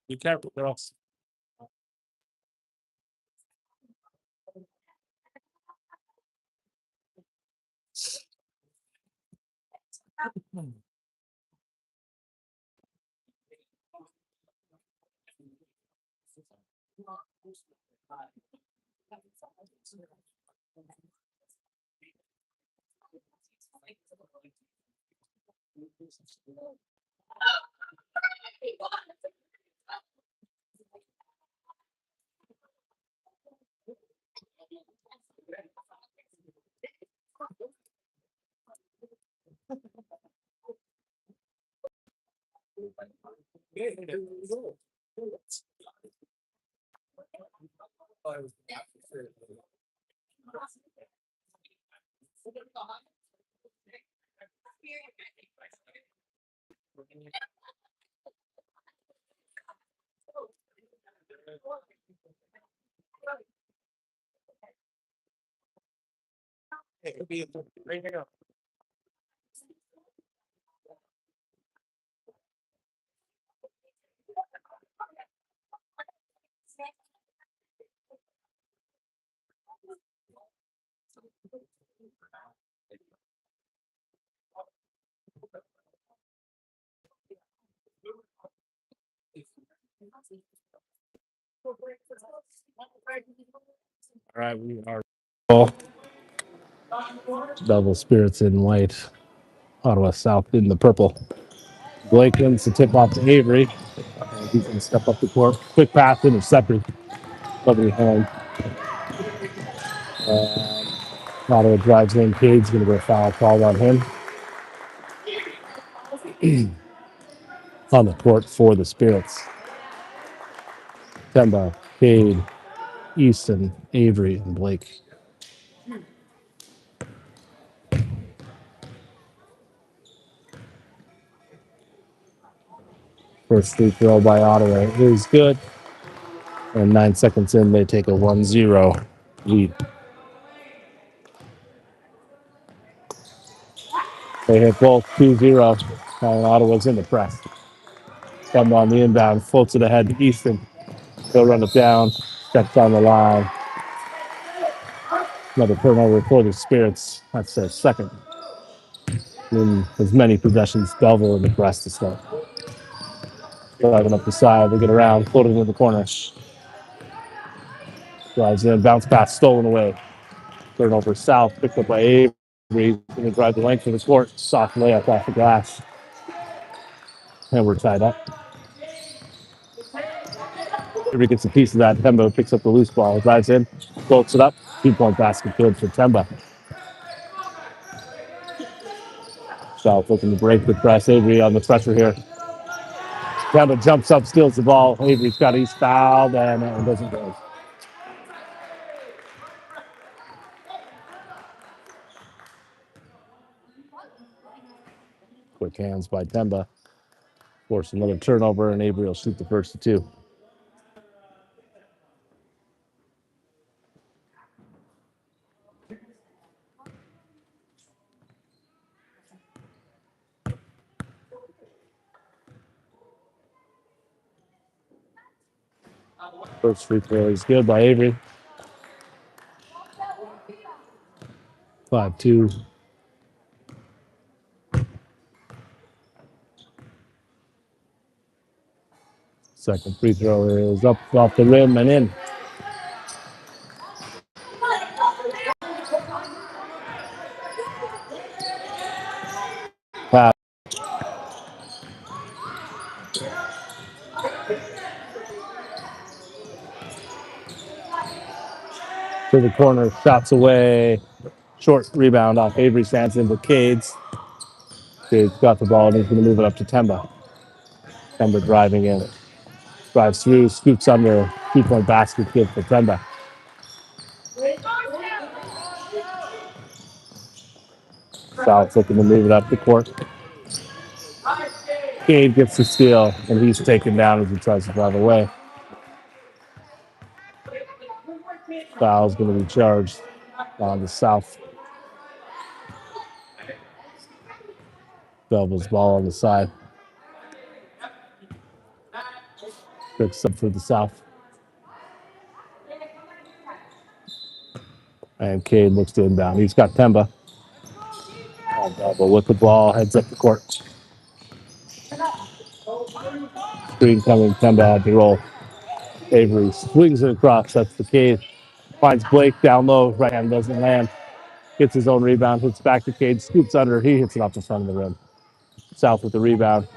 Be careful, girls. Ready to go. All right, we are Belleville Spirits in white, Ottawa South in the purple. Blake wins the tip off to Avery. He's going to step up the court. Quick pass, intercepted. Lovely hand. Ottawa drives in. Cade's going to go foul called on him. On the court for the Spirits. Temba, Cade, Easton, Avery, and Blake. First free throw by Ottawa is good. And 9 seconds in, they take a 1-0 lead. They hit both 2-0. And Ottawa's in the press. Come on the inbound, floats it ahead to Easton. He'll run it down, steps down the line. Another turnover for the Spirits. That's their second. In as many possessions, Belleville in the press to start. Driving up the side, they get around, floating in the corner. Drives in, bounce pass stolen away. Turnover south, picked up by Avery. Going to drive the length of the court. Soft layup off the glass. And we're tied up. Avery gets a piece of that. Temba picks up the loose ball, drives in, floats it up. 2-point basket good for Temba. South looking to break the press. Avery on the pressure here. Temba jumps up, steals the ball. Avery's got he's fouled and it doesn't go. Quick hands by Temba. Force another turnover, and Avery will shoot the first of two. First free throw is good by Avery. 5-2. Second free throw is up off the rim and in. Pass. To the corner, shots away. Short rebound off Avery Sanson, but Cades. Cades got the ball and he's going to move it up to Temba. Temba driving in. Drives through, scoops under, 2-point basket good for Temba. South looking to move it up the court. Cade gets the steal, and he's taken down as he tries to drive away. Foul's going to be charged on the South. Belleville's ball on the side. Picks up for the South. And Cade looks to inbound. He's got Temba. But with the ball, heads up the court. Screen coming, Temba at the roll. Avery swings it across. That's the Cade. Finds Blake down low. Right hand doesn't land. Gets his own rebound. Hits back to Cade. Scoops under. He hits it off the front of the rim. South with the rebound.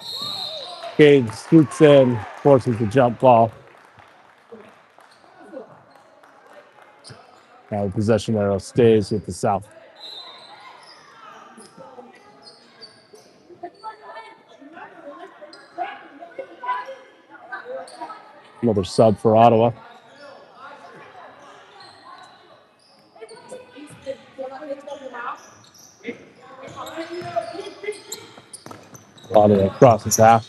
Cade scoops in. Forces the jump ball. Now the possession arrow stays with the South. Another sub for Ottawa. Ottawa crosses half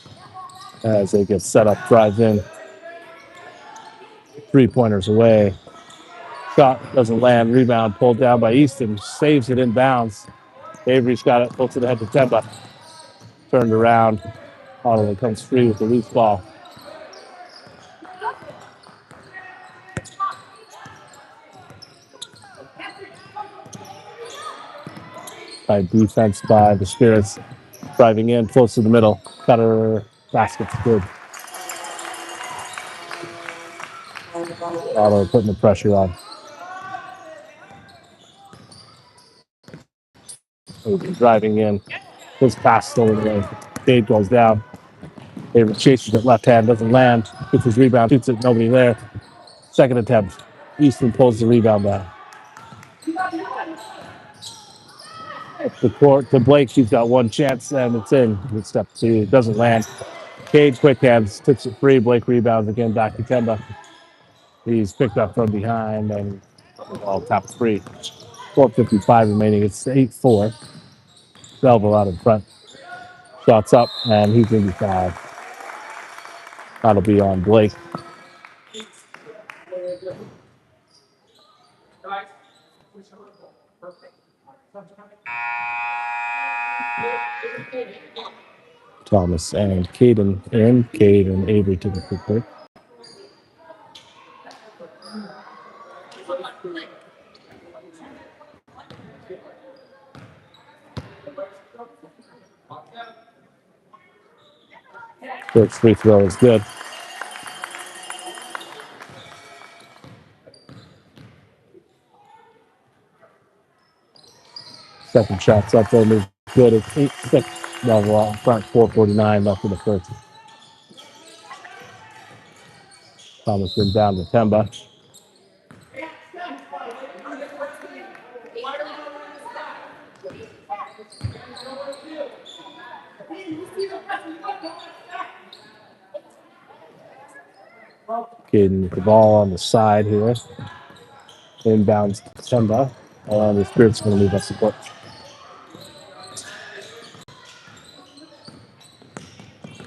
as they get set up, drives in. 3-pointers away. Shot doesn't land. Rebound pulled down by Easton. Saves it inbounds. Avery's got it. Puts it ahead to Temba. Turned around. Ottawa comes free with the loose ball. By defense by the Spirits. Driving in close to the middle. Cutter basket's good. Ottawa putting the pressure on. Driving in. His pass stolen away. Dave goes down. Avery chases it left hand, doesn't land. Gets his rebound, shoots it, nobody there. Second attempt. Easton pulls the rebound down. Up the court to Blake. She's got one chance and it's in. Good step two. It doesn't land. Cade quick hands, tips it free. Blake rebounds again back to Temba. He's picked up from behind and all tapped free. 4:55 remaining. It's 8-4. Belleville out in front. Shots up and he's in the foul. That'll be on Blake. Thomas and Caden in. Cade and Avery took a quick break. First free throw is good. Second shot's up there. Is good. It's 8-6. Belleville out in front. 4:49 left in the first. Thomas in down to Temba. Getting the ball on the side here. Inbounds Temba. And the Spirits going to move up the court.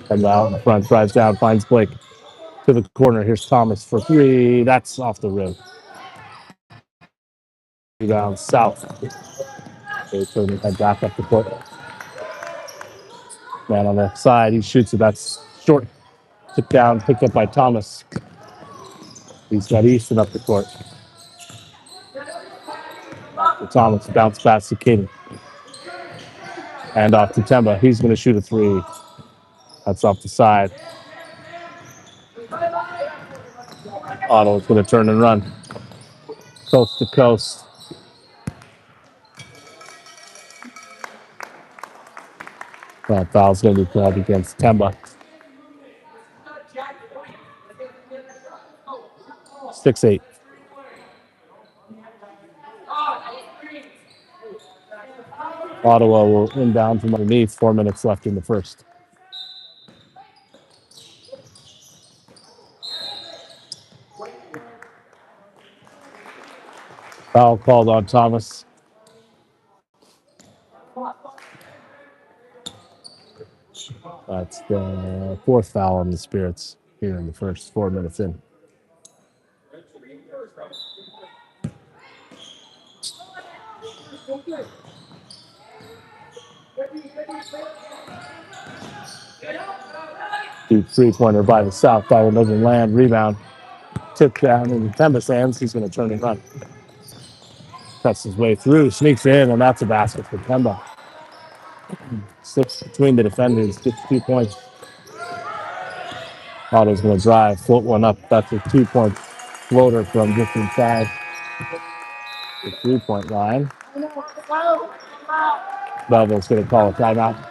Temba out in the front, drives down, finds Blake to the corner. Here's Thomas for three. That's off the rim. Rebound South. They turn their head back up the court. Man on the side, he shoots it. That's short. Took down, picked up by Thomas. He's got Easton up the court. Thomas bounce pass to King. And off to Temba. He's going to shoot a three. That's off the side. Ottawa's going to turn and run. Coast to coast. Foul's going to be called against Temba. 6-8. Ottawa will inbound from underneath. 4 minutes left in the first. Foul called on Thomas. That's the fourth foul on the Spirits here in the first. 4 minutes in. Deep three-pointer by the South. That one doesn't land. Rebound. Tip down in Temba's hands. He's going to turn and run. Cuts his way through. Sneaks in, and that's a basket for Temba. Slips between the defenders. Gets 2 points. Otto's going to drive. Float one up. That's a 2-point floater from just inside the 3-point line. Belleville's going to call a timeout.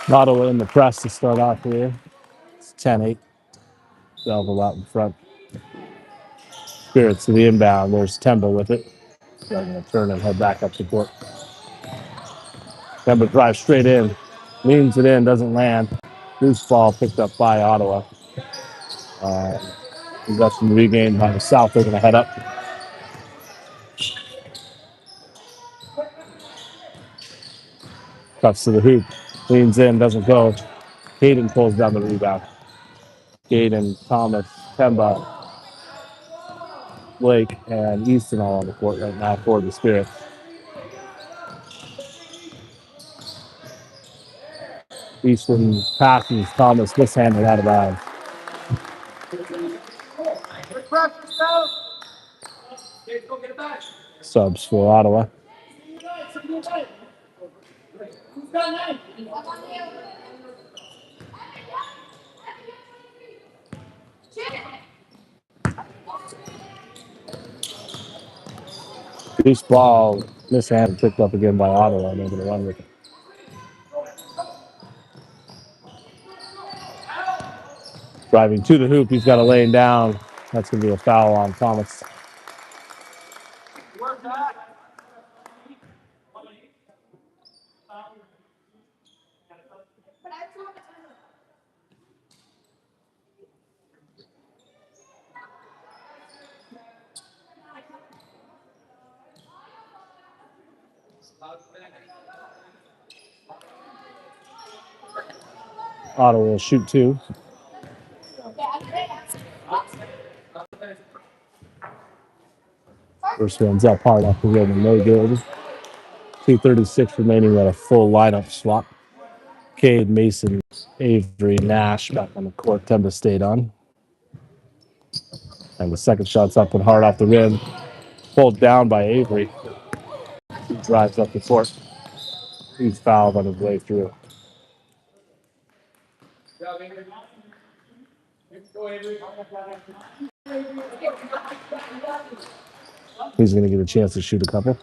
Ottawa in the press to start off here. It's 10-8. Belleville out in front. Spirits to the inbound. There's Temba with it. They're going to turn and head back up the court. Temba drives straight in. Leans it in. Doesn't land. Loose ball picked up by Ottawa. Possession regained by the South. They're going to head up. Cuts to the hoop. Leans in. Doesn't go. Caden pulls down the rebound. Caden, Thomas, Temba, Blake, and Easton all on the court right now for the Spirits. Easton passes. Thomas mishandled out of bounds. Subs for Ottawa. Loose ball mishandled, picked up again by Ottawa. They're going to run with it. Driving to the hoop, he's got a laying down. That's going to be a foul on Thomas. Ottawa will shoot two. First one's up hard off the rim and no good. 2:36 remaining at a full lineup swap. Cade, Mason, Avery, Nash back on the court. Temba stayed on. And the second shot's up and hard off the rim. Pulled down by Avery. He drives up the court. He's fouled on his way through. He's going to get a chance to shoot a couple.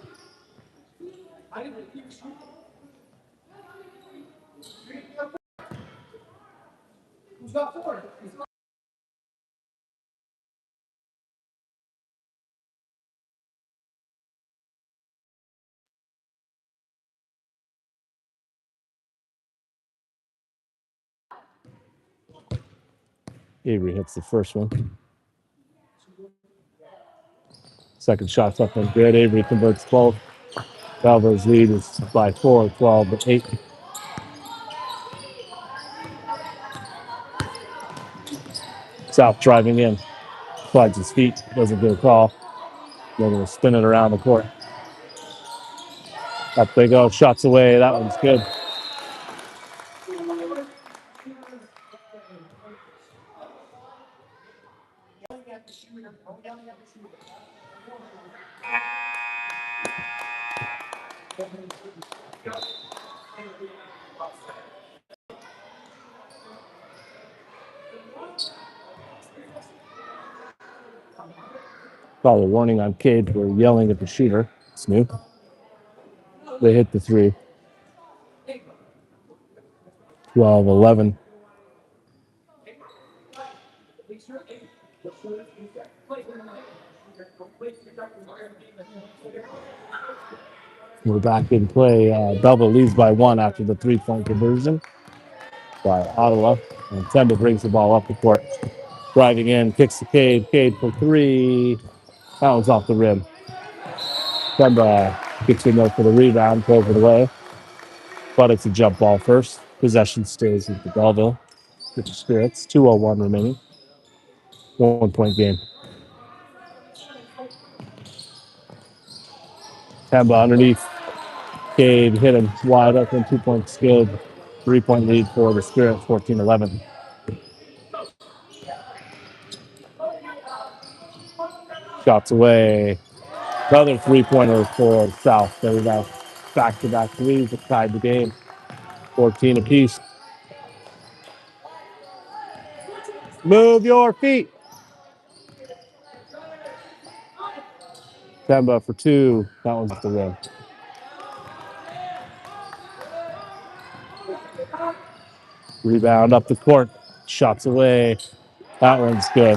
Avery hits the first one. Second shot's up and good. Avery converts both. Belleville's lead is by 4, 12-8. South driving in. Slides his feet. Doesn't get a call. They're going to spin it around the court. Up they go. Shots away. That one's good. Probably a warning on Cade for yelling at the shooter. It's new. They hit the three. 12-11. We're back in play. Belleville leads by 1 after the 3-point conversion by Ottawa. And Temba brings the ball up the court. Driving in, kicks to Cade. Cade for 3. That one's off the rim. Temba gets in there for the rebound, throws it away. But it's a jump ball first. Possession stays with the Belleville. With the Spirits. 2:01 remaining. 1-point game. Temba underneath. Cade hit him wide open. 2-point good. 3-point lead for the Spirits. 14-11. Shots away. Another 3-pointer for South. There we go. Back-to-back threes that tied the game. 14 apiece. Move your feet. Temba for 2. That one's the rim. Rebound up the court. Shots away. That one's good.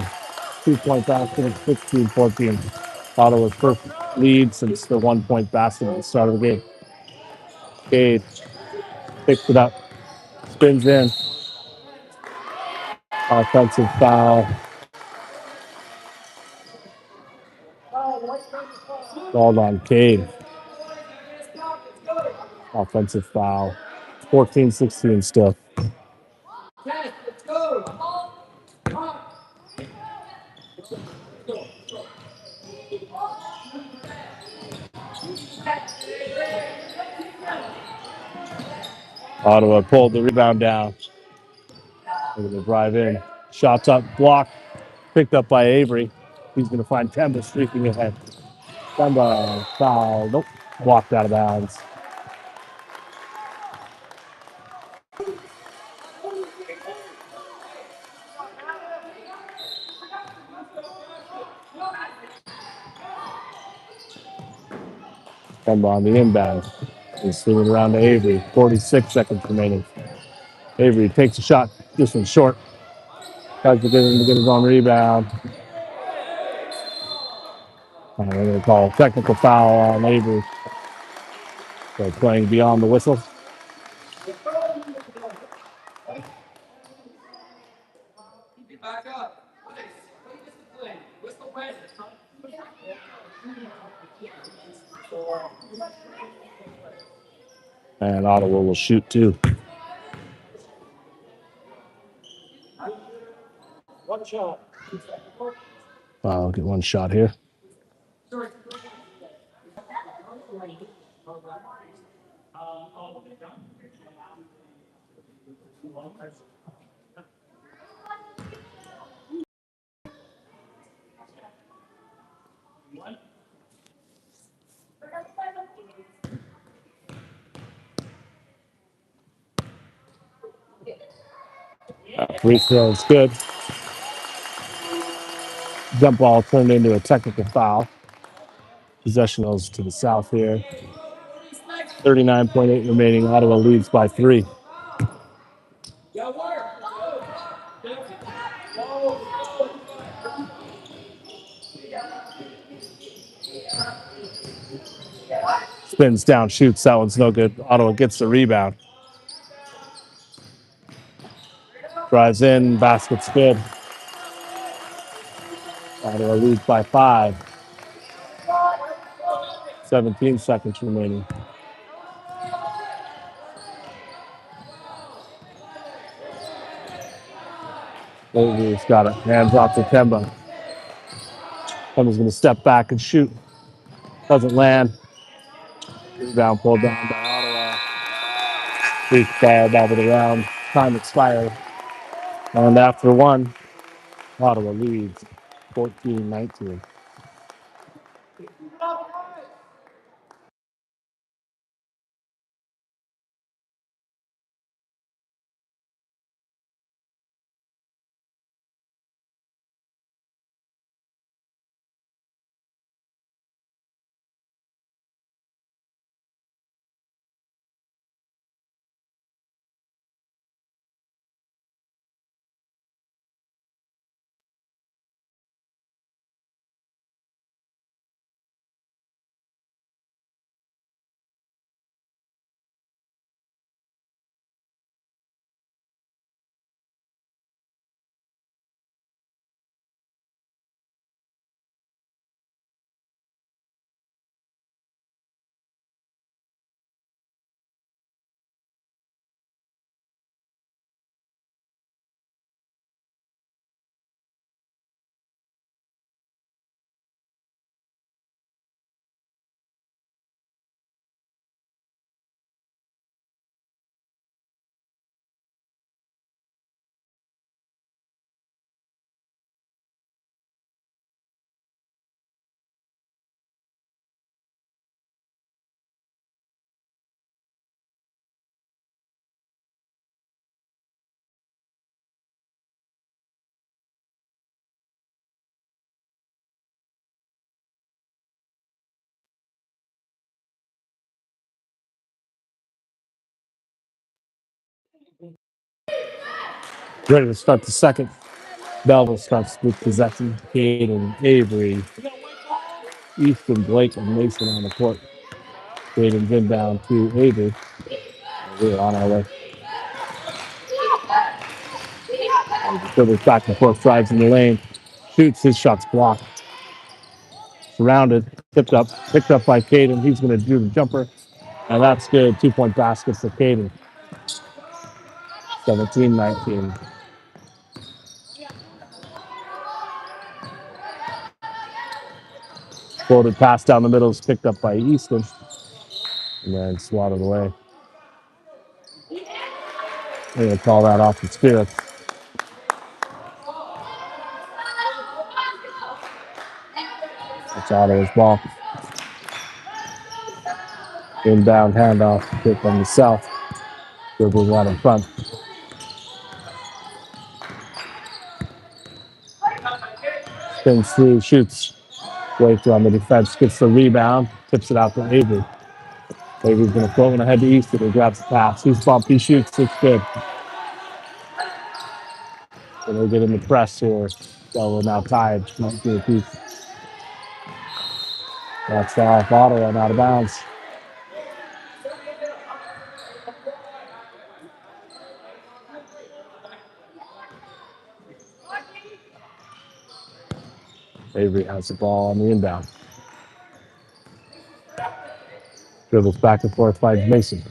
2-point basket. 16-14. Ottawa's first lead since the 1-point basket at the start of the game. Cade picks it up. Spins in. Offensive foul. Called on Cade. Offensive foul. 14-16 still. Ottawa pulled the rebound down. They're going to drive in. Shots up, blocked, picked up by Avery. He's going to find Temba streaking ahead. Temba foul. Nope. Blocked out of bounds. Temba on the inbound. He's swinging around to Avery. 46 seconds remaining. Avery takes a shot. This one's short. Tries to get him to get his own rebound. And they're going to call technical foul on Avery. So playing beyond the whistle. And Ottawa will shoot 2. One shot. I'll get one shot here. Free throw is good. Jump ball turned into a technical foul. Possession goes to the South here. 39.8 remaining. Ottawa leads by 3. Spins down, shoots. That one's no good. Ottawa gets the rebound. Drives in. Basket's good. Ottawa leads by 5. 17 seconds remaining. Avery's got it. Hands off to Kemba. Kemba's going to step back and shoot. Doesn't land. Rebound pulled down by Ottawa. Weak ball out of the round. Time expired. And after one, Ottawa leads 14-19. Ready to start the second. Belleville starts with possession. Cade and Avery. Easton, Blake, and Mason on the court. Cade and Vin down to Avery. We're on our way. Dribbles back and forth, drives in the lane. Shoots, his shot's blocked. Surrounded, tipped up, picked up by Caden. He's going to do the jumper. And that's good. 2-point basket for Caden. 17-19. Floated pass down the middle is picked up by Easton. And then swatted away. They're going to call that off the Spirits. That's Ottawa's ball. Inbound handoff, pick on the south. Dribbling out in front. Spins through, shoots. Waits on the defense, gets the rebound, tips it out to Avery. Avery's going to throw it ahead to Easton. He grabs the pass. He's bumped, he shoots, it's good. And they get in the press here. So we're now tied. Not to a piece. That's off Ottawa and out of bounds. Avery has the ball on the inbound. Dribbles back and forth, finds Mason.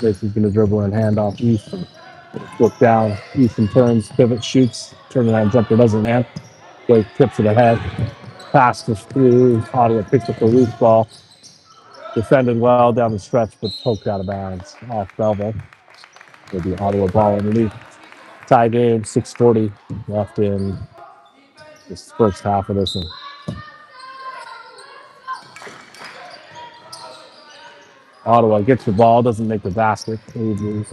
Mason's going to dribble and hand off Easton. Look down. Easton turns, pivot, shoots. Turnaround jumper doesn't land. Blake tips it ahead. Pass was through. Ottawa picks up the loose ball. Defended well down the stretch, but poked out of bounds off Belleville. It'll be Ottawa ball underneath. Tie game, 6:40 left in this first half of this one. Ottawa gets the ball, doesn't make the basket.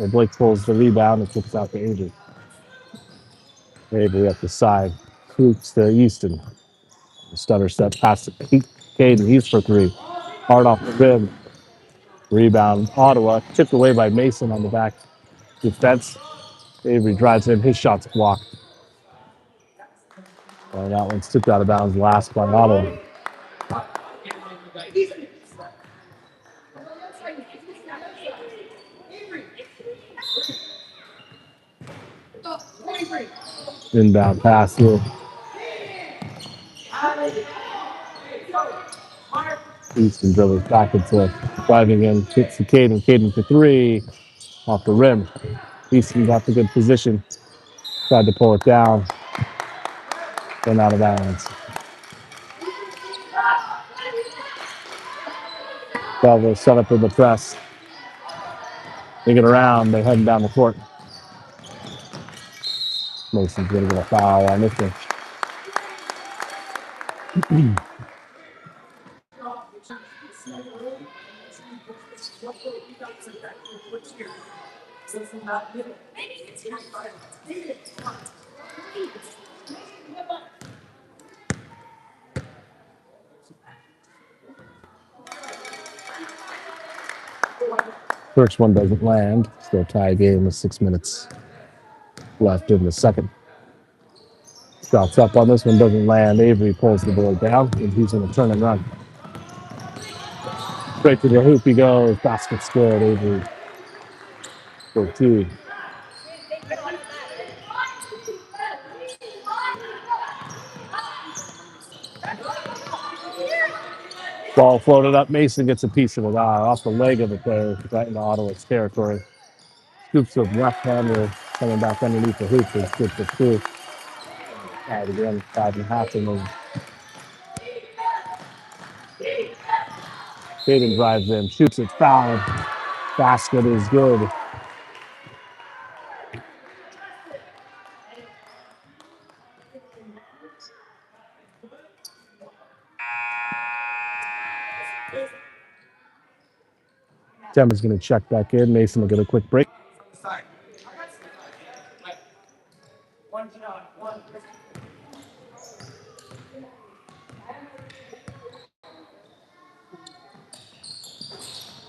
Blake pulls the rebound and kicks out to Avery. Avery up the side. Hoops to Easton. The stutter step past to Caden. He's for three. Hard off the rim. Rebound. Ottawa tipped away by Mason on the back defense. Avery drives in. His shot's blocked. And that one's tipped out of bounds last by Ottawa. Inbound pass here. Easton dribbles back and forth, driving in, hits to Caden. Caden for three, off the rim. Easton got the good position, tried to pull it down, went out of bounds. Belleville set up in the press. They get around, they're heading down the court. Mason's going to get a foul on this one. First one doesn't land. Still tie game with 6 minutes left in the second. Drops up on this one, doesn't land. Avery pulls the board down, and he's going to turn and run. Straight to the hoop he goes. Basket scored. Avery for two. Ball floated up. Mason gets a piece of it off the leg of the player right into Ottawa's territory. Scoops with left hander coming back underneath the hoop and scoops it through. Tied again, 5.5 and then Caden drives in, shoots it, foul. Basket is good. Temba's going to check back in. Mason will get a quick break.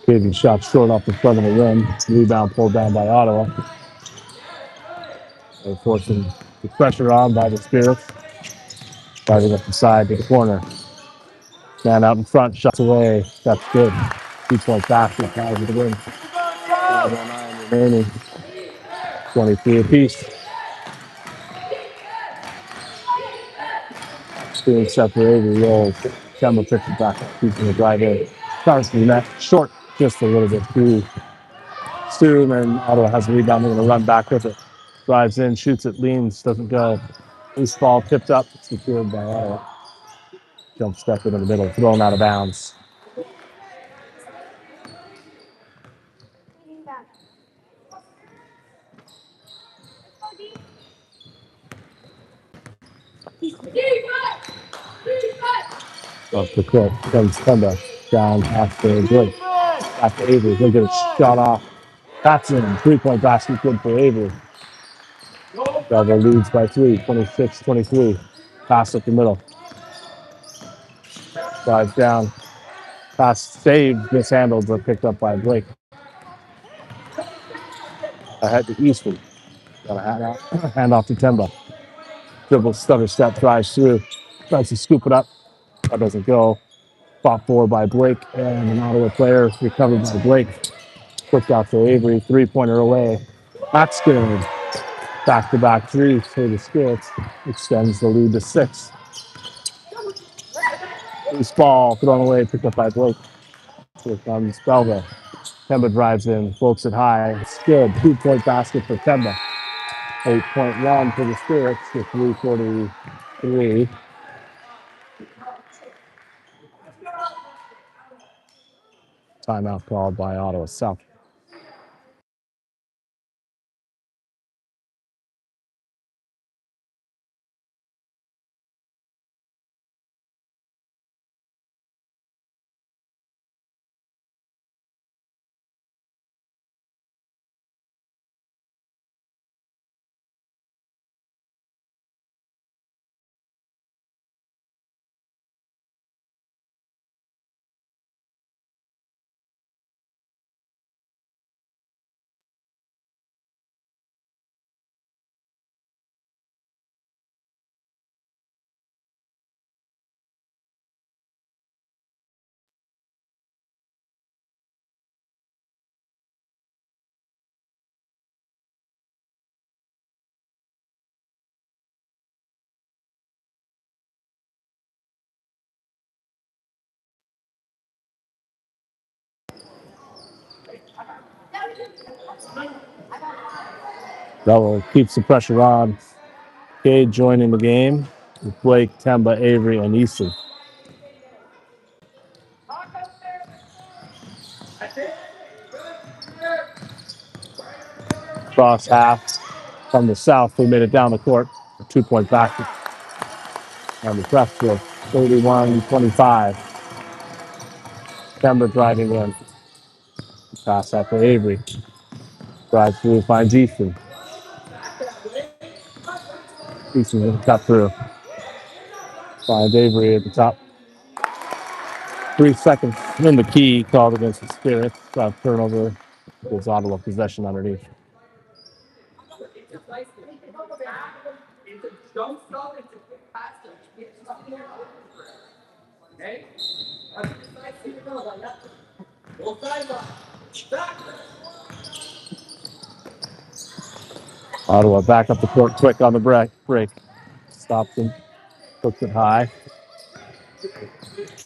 Caden shot short off the front of the rim. Rebound pulled down by Ottawa. They're forcing the pressure on by the Spirits. Driving up the side to the corner. Man out in front, shots away. That's good. 2-point basket, ties the win. 5:09 remaining. 23 apiece. Being separated, rolls. Kemba picks it back. Keeping the drive in. Starts the net short just a little bit too soon, and Ottawa has a rebound. They're going to run back with it. Drives in, shoots it, leans, doesn't go. Loose ball tipped up, secured by Ottawa. Jump step into the middle, thrown out of bounds. Off the court comes Kemba down after good. Back to Avery. He'll get a shot off. That's in. 3-point basket good for Avery. Belleville leads by 3, 26-23. Pass up the middle. Drives down. Pass saved, mishandled, but picked up by Blake. Ahead to Eastwood. Got a hand off to Temba. Dribble, stutter step, drives through. Tries to scoop it up. That doesn't go. Fought forward by Blake, and an Ottawa player recovered by Blake. Flipped out to Avery, 3-pointer away. That's good. Back-to-back threes for the Spirits. Extends the lead to 6. Loose ball thrown away, picked up by Blake. Here comes Belleville. Temba drives in, floats it high. It's good. 2-point basket for Temba. 8-point run for the Spirits with 3:43. Timeout called by Ottawa South. Belleville keeps the pressure on. Cade joining the game with Blake, Temba, Avery, and Easton. Cross half from the south. We made it down the court. A 2-point basket on the press field. 31-25. Temba driving in. Pass out to Avery. Drives through, finds Easton. Easton going to cut through. Finds Avery at the top. 3 seconds in the key called against the Spirits. Turnover gives Ottawa possession underneath. Ottawa back up the court quick on the break. Stops him. Puts it high.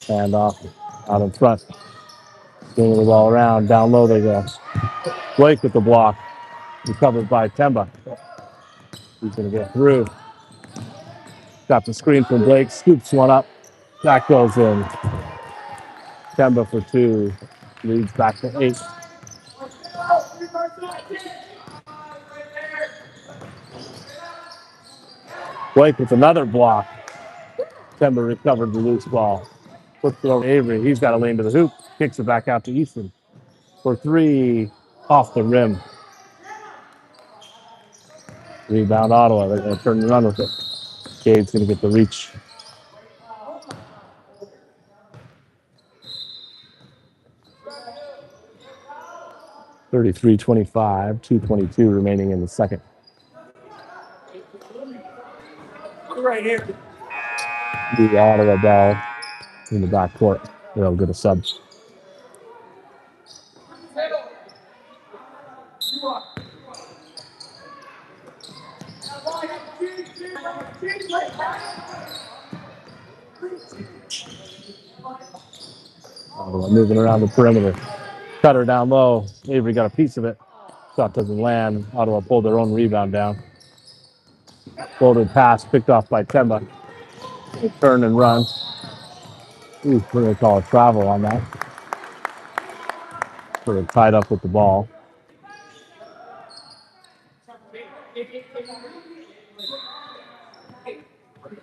And off out in front. Swinging the ball around. Down low they go. Blake with the block. Recovered by Temba. He's going to get through. Got the screen from Blake. Scoops one up. That goes in. Temba for 2. Leads back to 8. Blake with another block. Temba recovered the loose ball. Flips it over to Avery. He's got a lane to the hoop. Kicks it back out to Easton. For 3, off the rim. Rebound Ottawa. They're going to turn and run with it. Cade's going to get the reach. (33-25), 2:22 remaining in the second. Right here. The Ottawa ball in the back court. They'll get a sub. Ottawa moving around the perimeter. Cutter down low. Avery got a piece of it. Shot doesn't land. Ottawa pulled their own rebound down. Floated pass picked off by Temba. They turn and run. Ooh, what do they call a travel on that? Sort of tied up with the ball.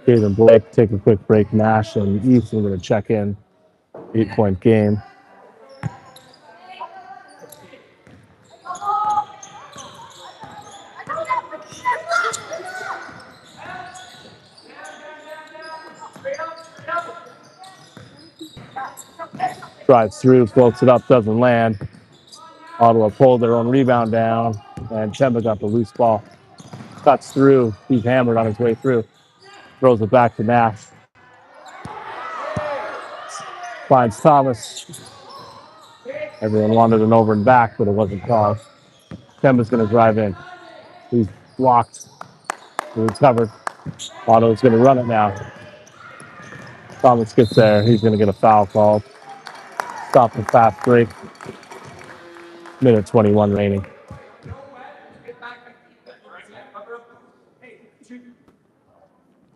Cade and Blake take a quick break. Nash and Easton are going to check in. 8-point game. Drives through, floats it up, doesn't land. Ottawa pulled their own rebound down, and Temba got the loose ball. Cuts through. He's hammered on his way through. Throws it back to Nash. Finds Thomas. Everyone wanted an over and back, but it wasn't called. Temba's going to drive in. He's blocked. He's covered. Ottawa's going to run it now. Thomas gets there. He's going to get a foul called. Stop the fast break. Minute 21 remaining.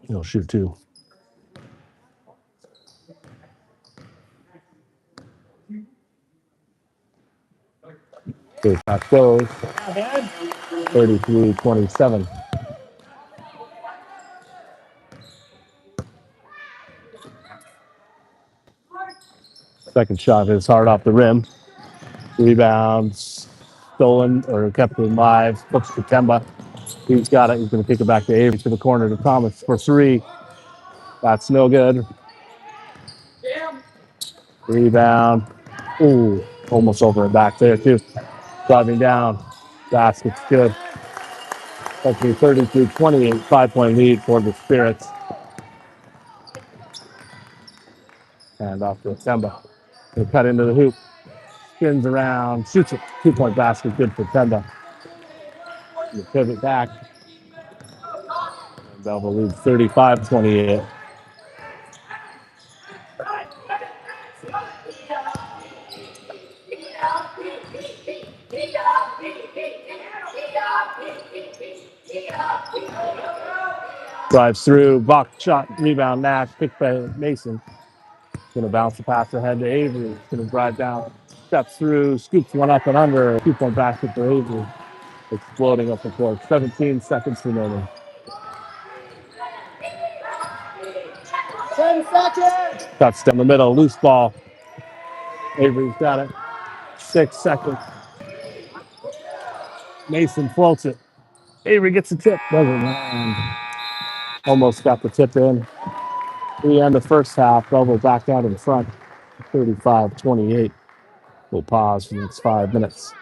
He'll shoot 2. Okay, that goes. 33-27. Second shot is hard off the rim. Rebounds stolen or kept alive. Flips to Temba. He's got it. He's going to kick it back to Avery to the corner to Thomas for 3. That's no good. Rebound. Ooh, almost over and back there too. Driving down. Basket's good. That's a 33-28, 5-point lead for the Spirits. And off to Temba. They cut into the hoop. Spins around. Shoots it. 2-point basket. Good for Temba. You pivot back. And Belleville leads 35-28. Drives through, block shot, rebound, Nash, picked by Mason. Gonna bounce the pass ahead to Avery. Gonna drive down, steps through, scoops one up and under. 2-point basket for Avery. Exploding up the court. 17 seconds remaining. 10 seconds. Cuts down the middle, loose ball. Avery's got it. 6 seconds. Mason floats it. Avery gets the tip. Doesn't land. Almost got the tip in. We end the first half. Belleville back out in front. 35-28. We'll pause for the next 5 minutes.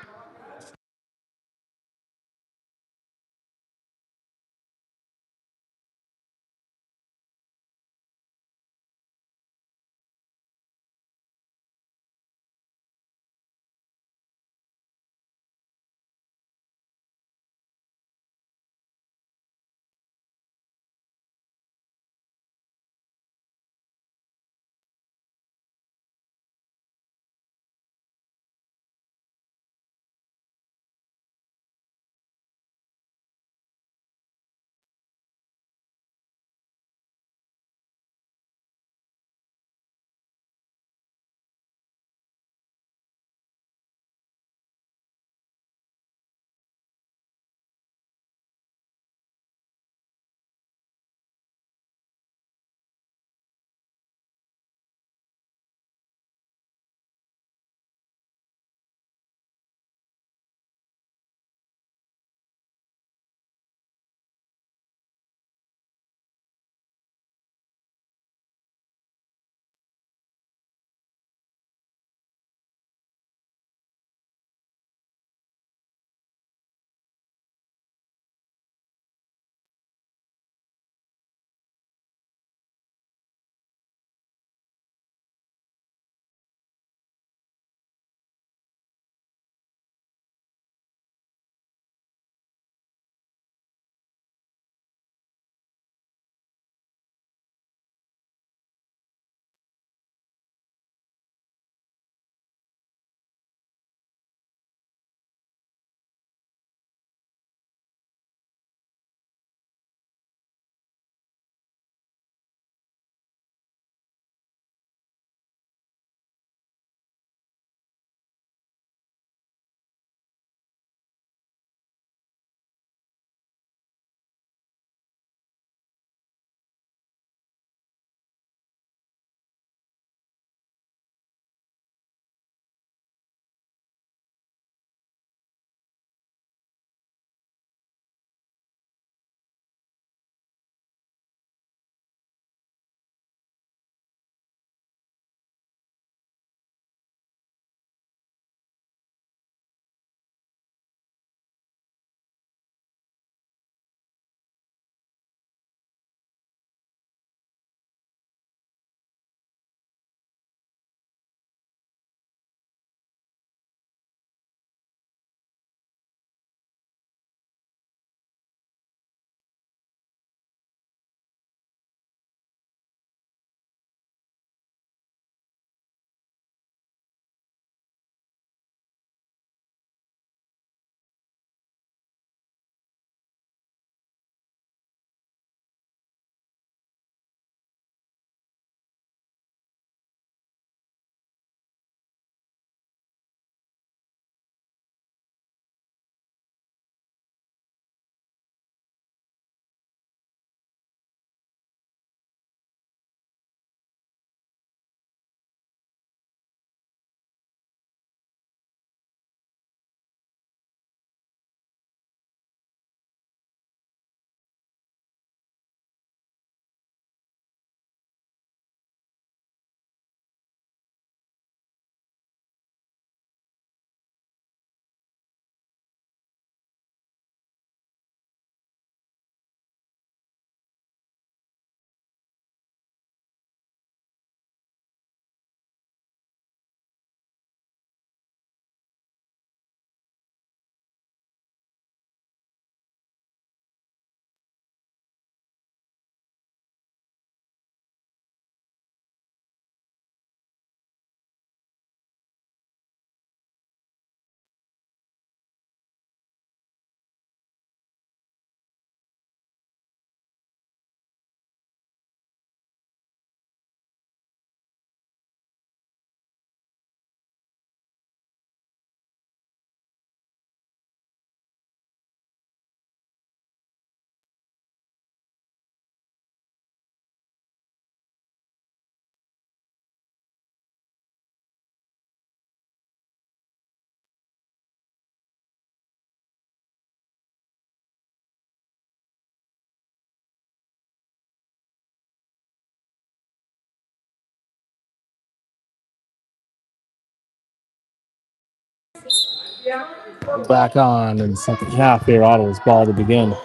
Back on in the second half here. Ottawa's ball to begin.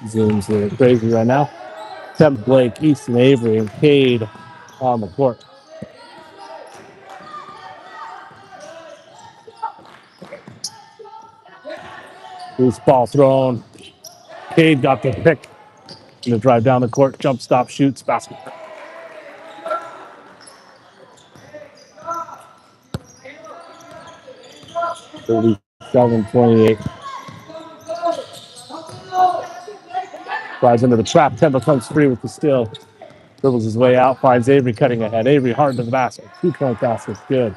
Zooms are crazy right now. Temp Blake, Easton Avery, and Cade on the court. Loose ball thrown. Cade got the pick. Gonna drive down the court, jump stop, shoots, basket. 37-28. Flies into the trap. Temple comes free with the steal. Dribbles his way out, finds Avery cutting ahead. Avery hard to the basket. 2-point basket. Good.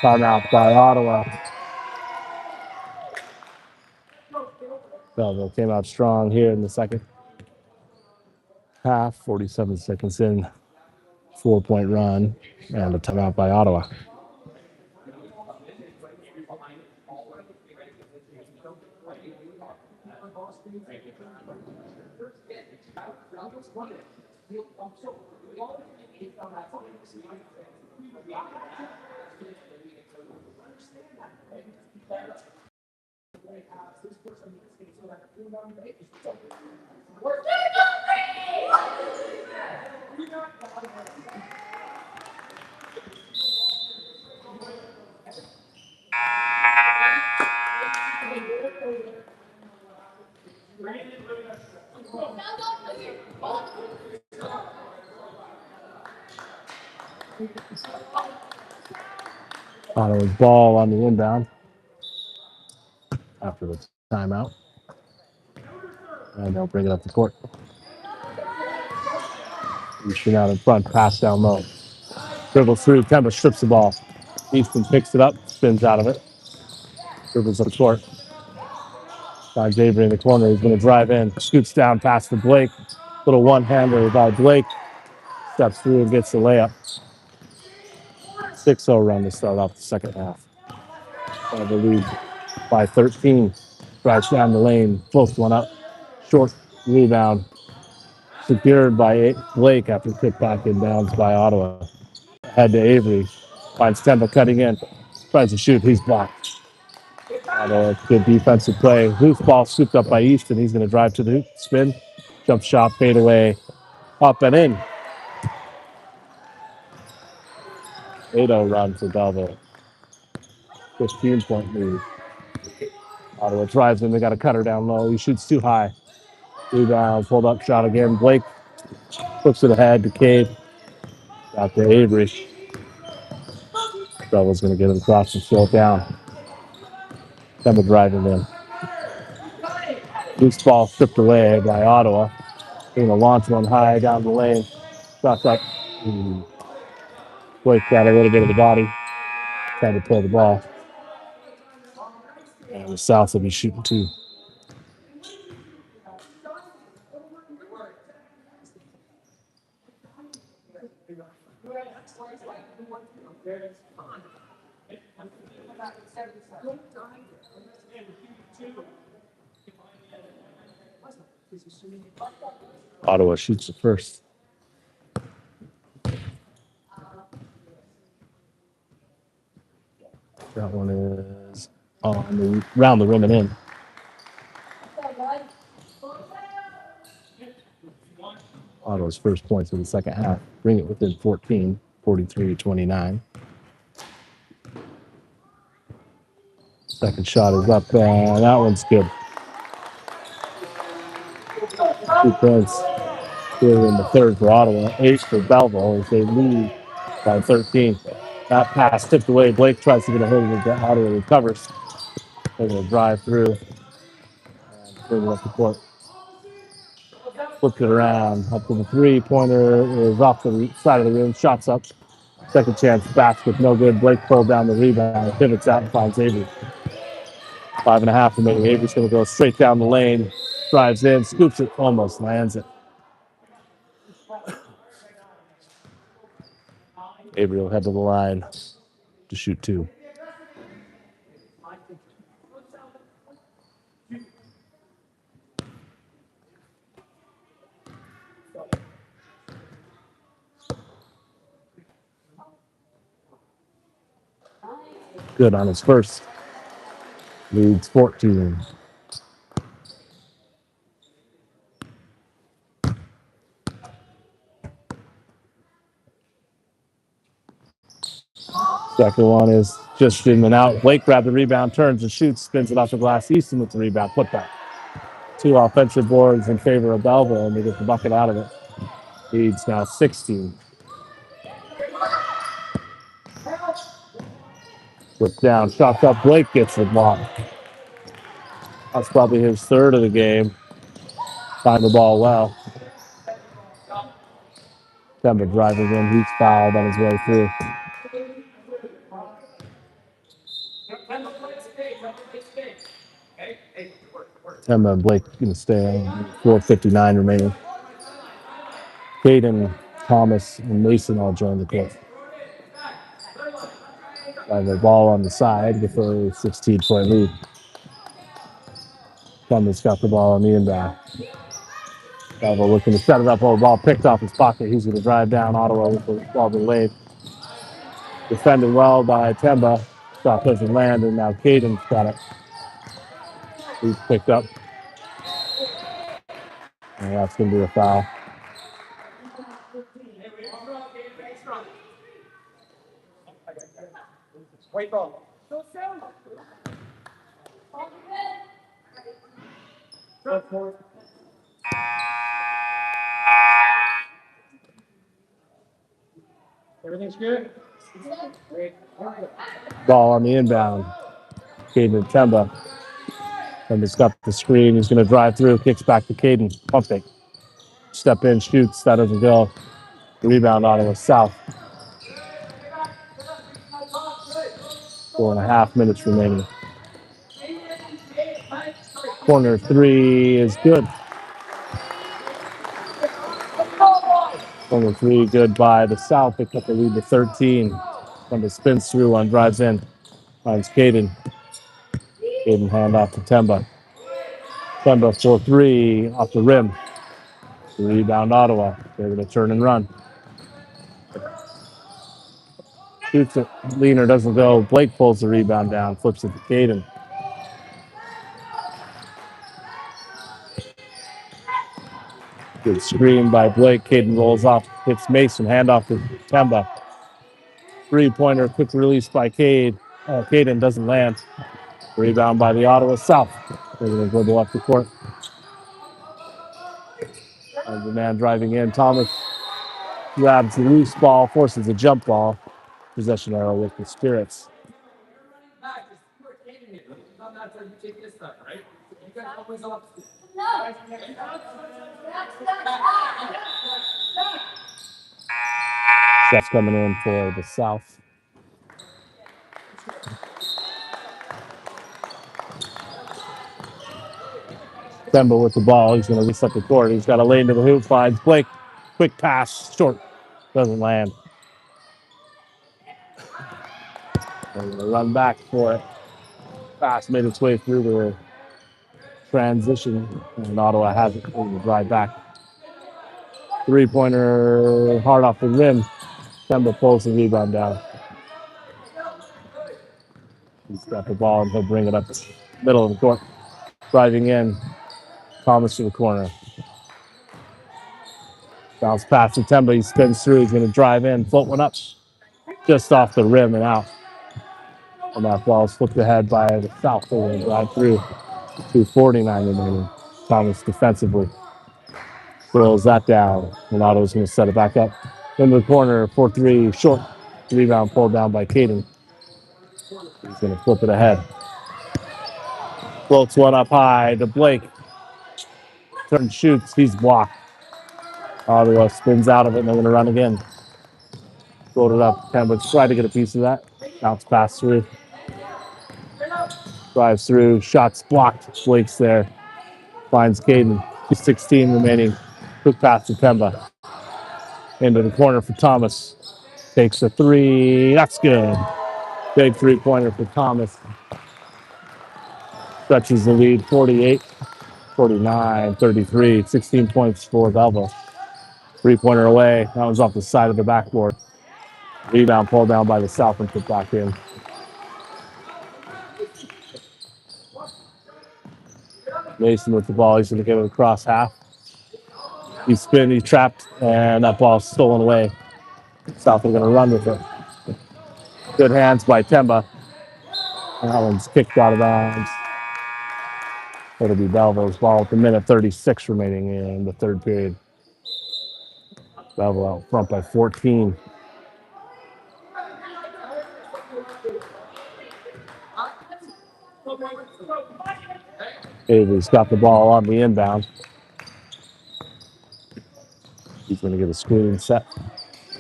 Timeout by Ottawa. Belleville came out strong here in the second half. 47 seconds in. 4-point run. And a timeout by Ottawa. Ottawa's ball on the inbound after the timeout. And they'll bring it up the court. Reaching out in front, pass down low. Dribbles through, Kemba strips the ball. Easton picks it up, spins out of it. Dribbles up the court. Finds Avery in the corner. He's going to drive in. Scoots down past the Blake. Little one-hander by Blake. Steps through and gets the layup. 6-0 run to start off the second half. The lead by 13. Drives down the lane. Close one up. Short rebound. Secured by Blake after kick back inbounds by Ottawa. Head to Avery. Finds Temba cutting in. Tries to shoot. He's blocked. Ottawa, good defensive play. Loose ball scooped up by Easton. He's going to drive to the hoop. Spin. Jump shot. Fade away. Up and in. 8-0 run for Belleville. 15-point lead. Ottawa drives in. They got a cutter down low. He shoots too high. Rebound. Pulled up shot again. Blake flips it ahead to Cade. Out to Avery. Belleville's going to get it across and slow it down. Temba driving in. Loose ball stripped away by Ottawa. They're going to launch one high down the lane. Shots up. Blake got a little bit of the body. Trying to pull the ball. And the South will be shooting too. Ottawa shoots the first. That one is on the round the rim and in. Ottawa's first points in the second half. Bring it within 14, 43-29. Second shot is up, and that one's good. 2 points here in the third for Ottawa, 8 for Belleville as they lead by 13. That pass tipped away. Blake tries to get a hold of it, but Ottawa recovers. They're going to drive through and bring it up the court. Flipped it around. Up to the three-pointer is off the side of the rim. Shots up. Second chance basket, no good. Blake pulled down the rebound. Pivots out and finds Avery. 5.5 remaining. Avery's going to go straight down the lane. Drives in, scoops it, almost lands it. Avery will head to the line to shoot 2. Good on his first. Leads 14. Second one is just in and out. Blake grabbed the rebound, turns and shoots, spins it off the glass. Easton with the rebound, put back. 2 offensive boards in favor of Belleville, and they get the bucket out of it. Leads now 16. Flip down, shots up. Blake gets the block. That's probably his third of the game. Timed the ball well. Temba driving in. He's fouled on his way through. Temba and Blake going to stay on. 4:59 remaining. Caden, Thomas, and Mason all join the court. Have the ball on the side with a 16-point lead. Temba's got the ball on the inbound. Belleville looking to set it up. Oh, ball picked off his pocket. He's going to drive down Ottawa with the ball delayed. Defended well by Temba. Shot doesn't land, and now Caden's got it. He's picked up. And that's going to be a foul. Everything's good? Ball on the inbound. Caden Temba. Temba's got the screen. He's going to drive through. Kicks back to Caden. Pump fake. Step in, shoots. That doesn't go. Rebound Ottawa South. 4.5 minutes remaining. Corner 3 is good. Corner 3 good by the South. They cut the lead to 13. Temba spins through on, drives in. Finds Caden. Caden hand off to Temba. Temba 4-3 off the rim. Rebound Ottawa. They're going to turn and run. Shoots it. Leaner doesn't go. Blake pulls the rebound down. Flips it to Caden. Good screen by Blake. Caden rolls off. Hits Mason. Handoff to Temba. 3-pointer. Quick release by Caden doesn't land. Rebound by the Ottawa South. They're going to dribble up the court. As the man driving in, Thomas grabs the loose ball, forces a jump ball. Possession arrow with the Spirits. Steps coming in for the South. Temba with the ball. He's going to reset the court. He's got a lane to the hoop. Finds Blake. Quick pass. Short. Doesn't land. They're going to run back for it. Pass made its way through the transition. And Ottawa has it. They're going to drive back. 3-pointer hard off the rim. Temba pulls the rebound down. He's got the ball and he'll bring it up the middle of the court. Driving in. Thomas to the corner. Bounce pass to Temba. He spins through. He's going to drive in. Float one up. Just off the rim and out. And that ball's flipped ahead by the South. They're going to drive through. 2:49 remaining. Thomas defensively throws that down. And Otto's going to set it back up. In the corner, 4-3 short. Rebound pulled down by Caden. He's going to flip it ahead. Floats one up high to Blake. Turns, shoots. He's blocked. Ottawa spins out of it, and they're going to run again. Float it up. Temba try to get a piece of that. Bounce pass through. Drives through. Shots blocked. Blake's there. Finds Caden. 2:16 remaining. Quick pass to Temba. Into the corner for Thomas. Takes a 3. That's good. Big 3-pointer for Thomas. Stretches the lead 48, 49, 33. 16 points for Belleville. 3-pointer away. That was off the side of the backboard. Rebound pulled down by the South and put back in. Mason with the ball. He's going to get it across half. He's spin, he's trapped, and that ball's stolen away. South are going to run with it. Good hands by Temba. And that one's kicked out of bounds. It'll be Belleville's ball with a minute 36 remaining in the third period. Belleville out front by 14. Avery's got the ball on the inbound. He's going to get a screen set.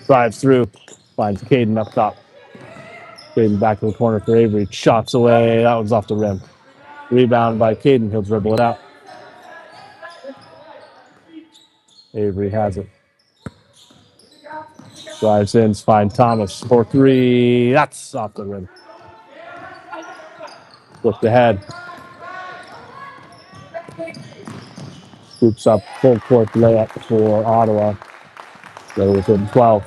Drives through. Finds Caden up top. Caden back to the corner for Avery. Shots away. That one's off the rim. Rebound by Caden. He'll dribble it out. Avery has it. Drives in. Finds Thomas for three. That's off the rim. Looked ahead. Scoops up full court layup for Ottawa. They're within 12.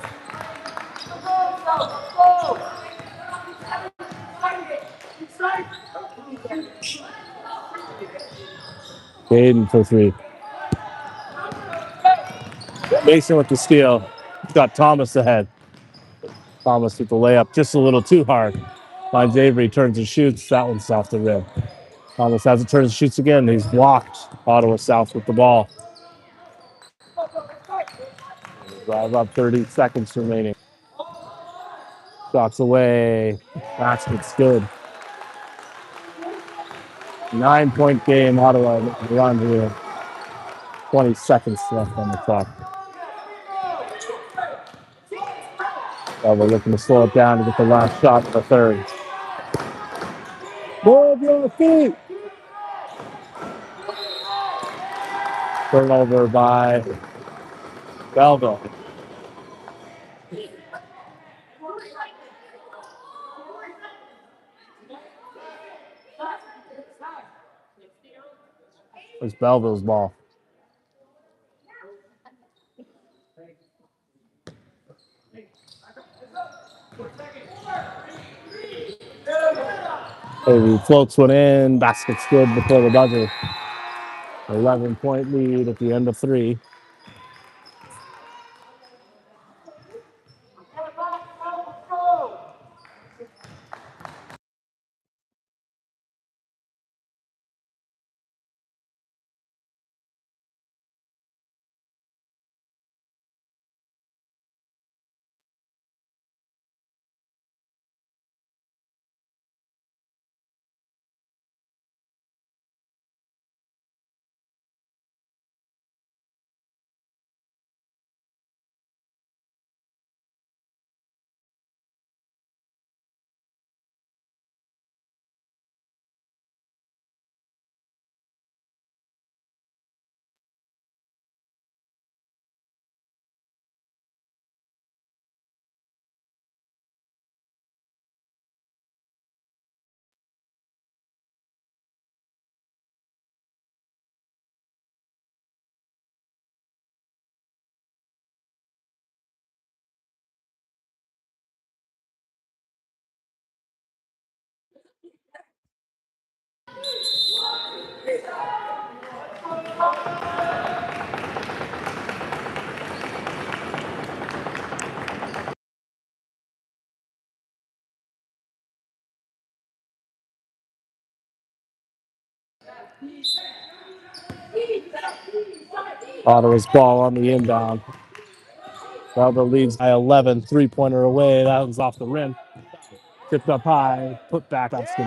Caden for three. Mason with the steal. Got Thomas ahead. Thomas with the layup just a little too hard. Finds Avery, turns and shoots. That one's off the rim. Thomas has it, turns and shoots again. He's blocked. Ottawa South with the ball. Drive up 30 seconds remaining. Shots away. Basket's good. 9-point game. Ottawa run here. 20 seconds left on the clock. We're looking to slow it down to get the last shot in the third. Move your feet. Turnover by Belleville. It's Belleville's ball. He floats one in. Basket's good before the buzzer. 11-point lead at the end of three. Ottawa's ball on the inbound. Belleville leads by 11. Three-pointer away. That was off the rim. Tipped up high. Put back. That's good.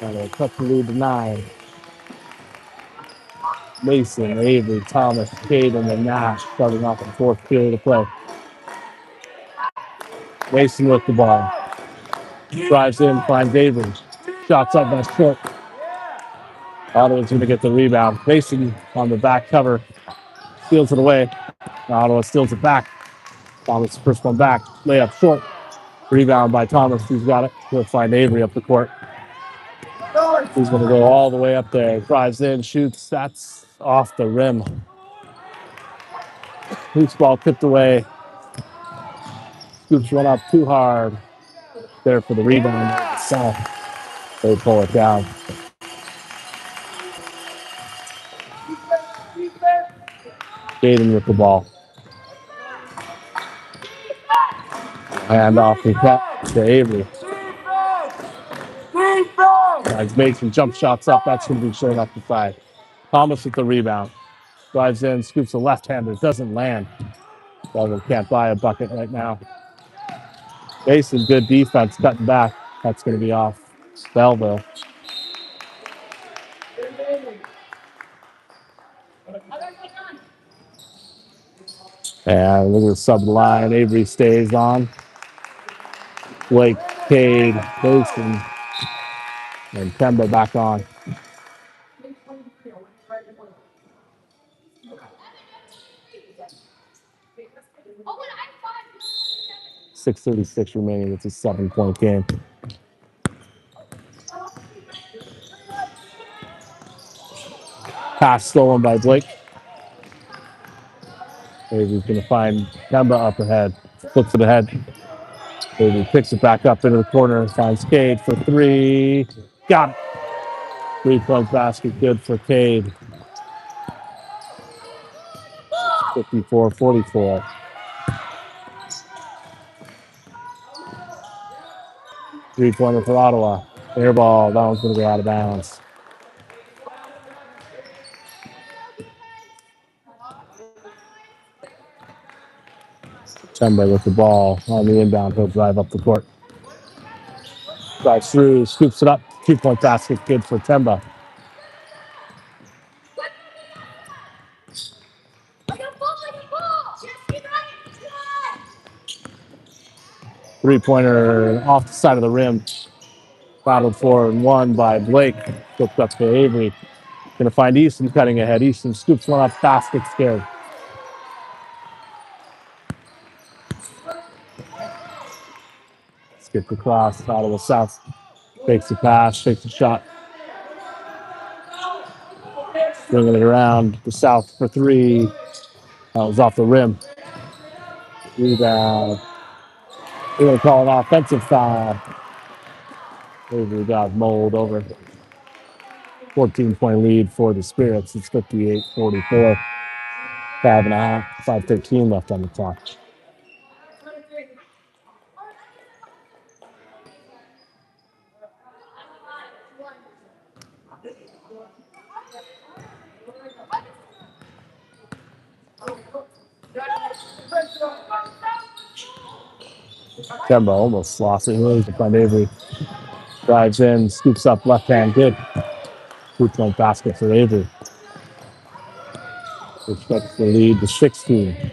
And they cut the lead to 9. Mason, Avery, Thomas, Caden, and Nash starting off the fourth period of play. Mason with the ball. Drives in, finds Avery. Shots up, that's short. Ottawa's going to get the rebound. Mason on the back cover. Steals it away. Ottawa steals it back. Thomas, first one back. Layup short. Rebound by Thomas. He's got it. He'll find Avery up the court. He's going to go all the way up there. Drives in, shoots. That's off the rim. Loose ball tipped away. Scoops one up too hard. There for the rebound. South. They pull it down. Jaden with the ball. Hand off to Avery. He's made some jump shots up. That's going to be showing up the side. Thomas with the rebound. Drives in, scoops a left-hander. Doesn't land. Belleville can't buy a bucket right now. Mason, good defense, cutting back. That's going to be off Belleville. And look at the sub line. Avery stays on. Blake, Cade, Mason, and Kemba back on. 6:36 remaining. It's a 7-point game. Pass stolen by Blake. Avery's going to find Kemba up ahead. Flips it ahead. Avery picks it back up into the corner and finds Cade for three. Got it. 3-point basket, good for Cade. 54-44. Three-pointer for Ottawa. Air ball. That one's going to go out of bounds. Kemba with the ball on the inbound. He'll drive up the court. Drives through, scoops it up. 2-point basket, good for Kemba. Three-pointer off the side of the rim. Battled for and won by Blake. Flipped up to Avery. Going to find Easton cutting ahead. Easton scoops one up. Basket scared. Skipped across. Ottawa South. Takes the pass. Takes the shot. Bringing it around the South for three. That was off the rim. Rebound. We're going to call an offensive foul. Avery got mold over. 14-point lead for the Spirits. It's 58-44. 5.5, 5:13 left on the clock. Kemba almost lost it. Really to find Avery. Drives in, scoops up left hand. Good. 2-point basket for Avery. Expects the lead to 16.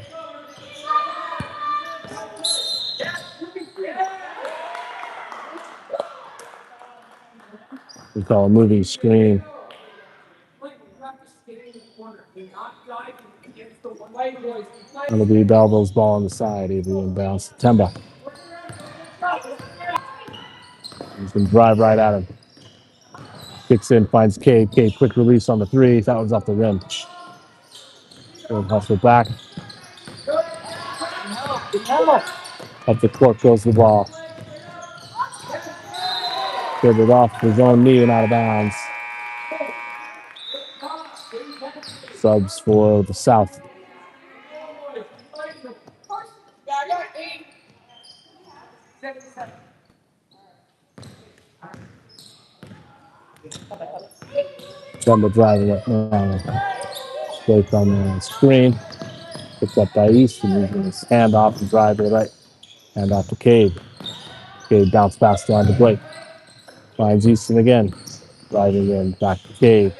We call a moving screen. That'll be Belleville's ball on the side. Avery inbounds. Kemba. He's going to drive right at him. Kicks in, finds Cade. Cade, quick release on the three. That was off the rim. Good hustle back. Up the court goes the ball. Give it off his own knee and out of bounds. Subs for the South. Kemba driving it now. Blake on the screen. Picked up by Easton. Using his hand off and drive to the right. Hand off to Cade. Cade bounce pass down to Blake. Finds Easton again. Driving in back to Cade.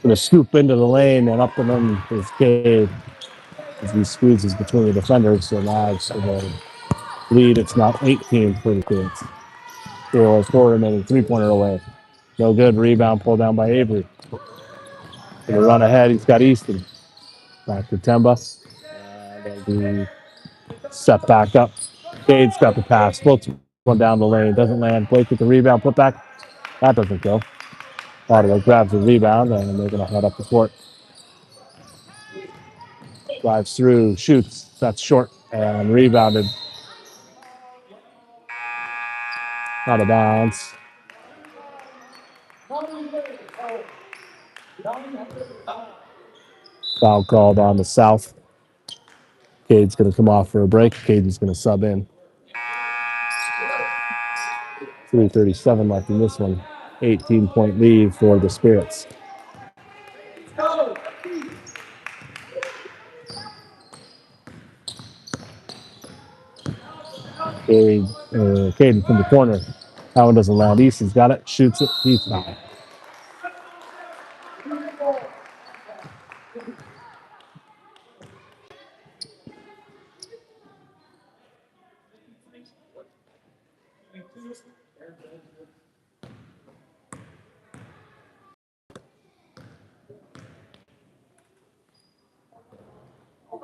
Gonna scoop into the lane and up and in is Cade as he squeezes between the defenders. So now it's the lead. It's now 18 for the Kids. Four remaining, 3-pointer away. No good. Rebound pulled down by Avery. Gonna run ahead. He's got Easton. Back to Kemba. And the set back up. Cade's got the pass. Floats one down the lane. Doesn't land. Blake with the rebound. Put back. That doesn't go. Ottawa grabs the rebound and they're going to head up the court. Drives through. Shoots. That's short and rebounded. Out of bounds. Foul called on the South. Cade's going to come off for a break. Cade's going to sub in. 3:37 left in this one. 18-point lead for the Spirits. Caden from the corner. That one doesn't land. Easton's got it. Shoots it. He's fouled.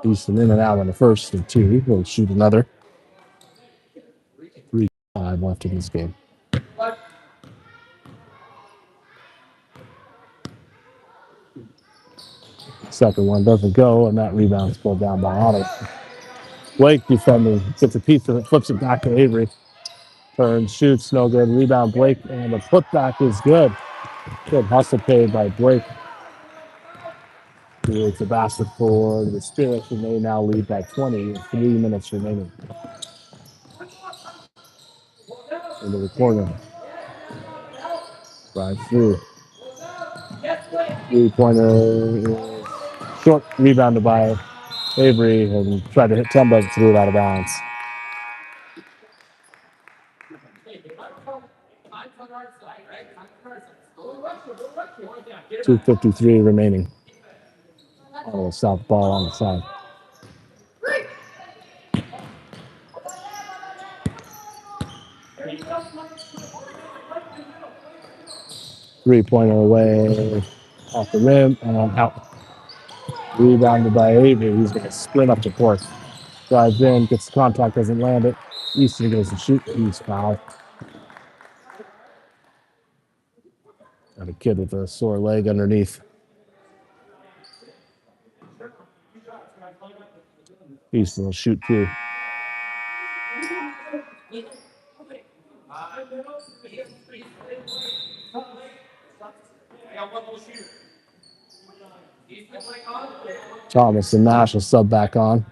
Easton in and out on the first and two. He'll shoot another. 3:5 left in this game. Second one doesn't go, and that rebound's pulled down by Ottawa. Blake defending, gets a piece of it, flips it back to Avery. Turns, shoots, no good. Rebound, Blake, and the putback is good. Good hustle paid by Blake. Creates a basket for the Spirits, and they now lead by 20 with 3 minutes remaining. Into the corner. Drive through. 3-pointer short, rebounded by Avery, and tried to hit Temba, threw it out of bounds. 2:53 remaining. Oh, South ball on the side. Three-pointer away off the rim and out. Rebounded by Avery. He's going to sprint up the court. Drives in, gets the contact, doesn't land it. Easton goes to shoot. He's fouled. Got a kid with a sore leg underneath. Easton will shoot too. Thomas and Nash will sub back on.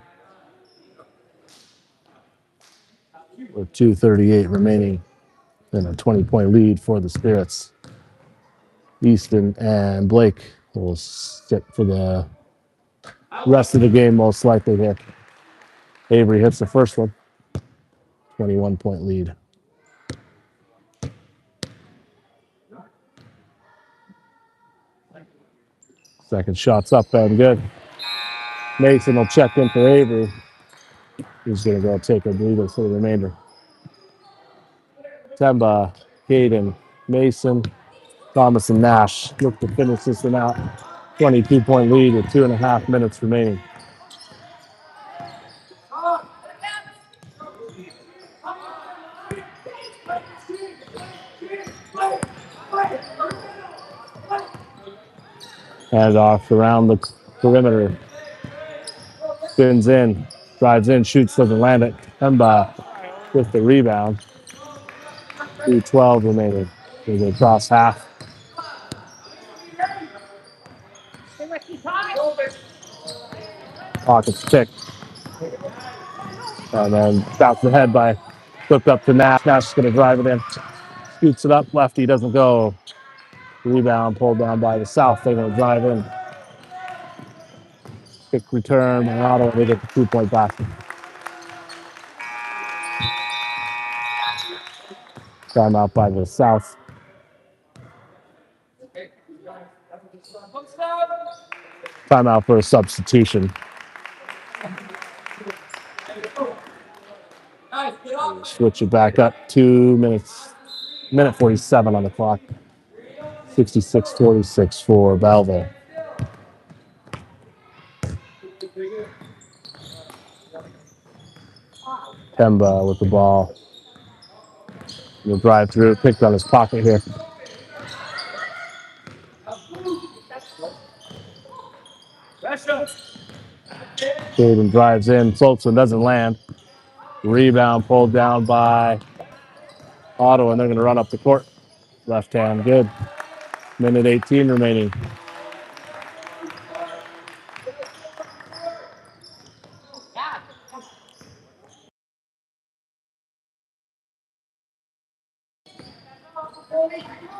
With 2:38 remaining and a 20-point lead for the Spirits. Easton and Blake will sit for the rest of the game, most likely here. Avery hits the first one. 21-point lead. Second shot's up and good. Mason will check in for Avery. He's going to go take a breather for the remainder. Temba, Caden, Mason, Thomas, and Nash look to finish this one out. 22-point lead with 2.5 minutes remaining. Hand off around the perimeter. Spins in, drives in, shoots, doesn't land it. Temba with the rebound. 2:12 remaining. They go across half. Pockets picked. And then bounced the head by flipped up to Nash. Nash is going to drive it in. Shoots it up. Lefty doesn't go. Rebound pulled down by the South. They're going to drive in. Quick return. And Ottawa, they get the 2-point basket. Timeout by the South. Timeout for a substitution. Switch it back up. 2 minutes. Minute 47 on the clock. 66-46 for Belleville. Temba with the ball. He'll drive through. Picked on his pocket here. Caden drives in, floats and doesn't land. Rebound pulled down by Ottawa, and they're going to run up the court. Left hand, good. Minute 18 remaining.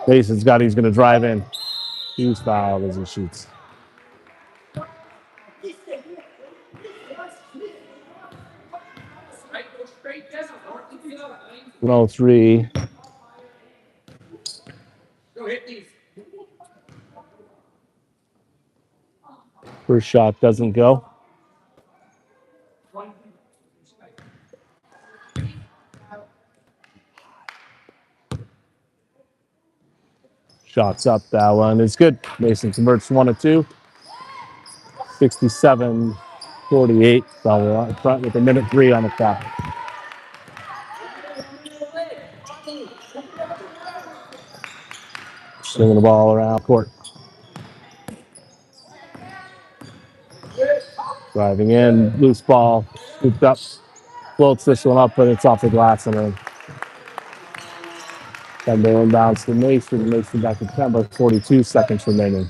Mason's got. He's going to drive in. He's fouled as he shoots. 103. First shot doesn't go. Shots up. That one is good. Mason converts 1 of 2. 67-48. Belleville in front with 1:03 on the clock. Swinging the ball around court. Driving in, loose ball, scooped up, floats this one up, but it's off the glass and in. Kemba inbounds to Mason. Mason back to Kemba. 42 seconds remaining.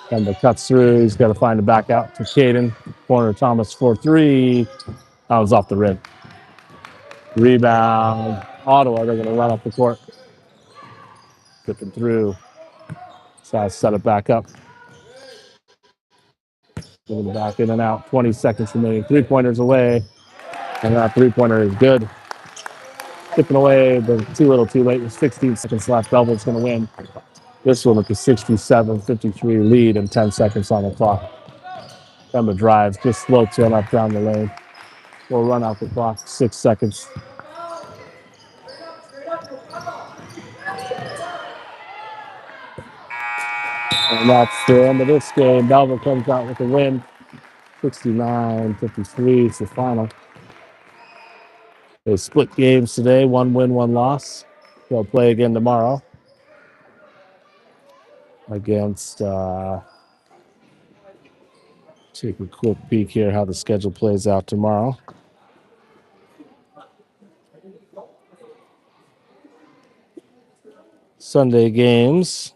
Kemba cuts through. He's got to find a back out to Caden. Corner Thomas 4-3. That was off the rim. Rebound. Ottawa. They're going to run up the court. Dipping through. So I set it back up. Moving back in and out. 20 seconds remaining. 3-pointers away. And that 3-pointer is good. Tipping away, but too little too late. With 16 seconds left. Belleville's going to win this one with the 67-53 lead and 10 seconds on the clock. Kemba drives, just floats one up down the lane. We'll run out the clock. 6 seconds. And that's the end of this game. Belleville comes out with a win. 69-53 is the final. They split games today. 1 win, 1 loss. They'll play again tomorrow against, take a quick peek here how the schedule plays out tomorrow. Sunday games.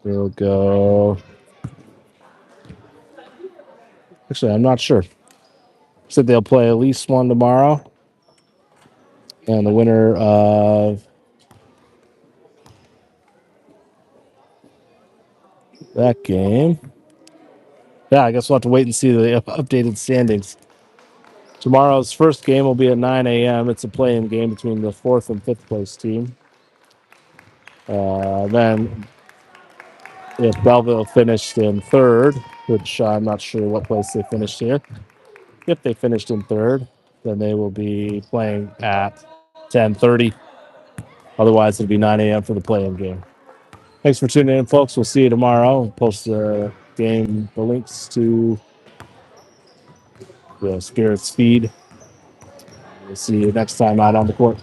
They'll go. Actually, I'm not sure. Said they'll play at least one tomorrow. And the winner of that game. Yeah, I guess we'll have to wait and see the updated standings. Tomorrow's first game will be at 9 a.m. It's a play-in game between the 4th and 5th place team. Then, if Belleville finished in 3rd, which I'm not sure what place they finished here, if they finished in 3rd, then they will be playing at 10:30. Otherwise, it'll be 9 a.m. for the play-in game. Thanks for tuning in, folks. We'll see you tomorrow. We'll post the links to the Spirits feed. We'll see you next time out on the court.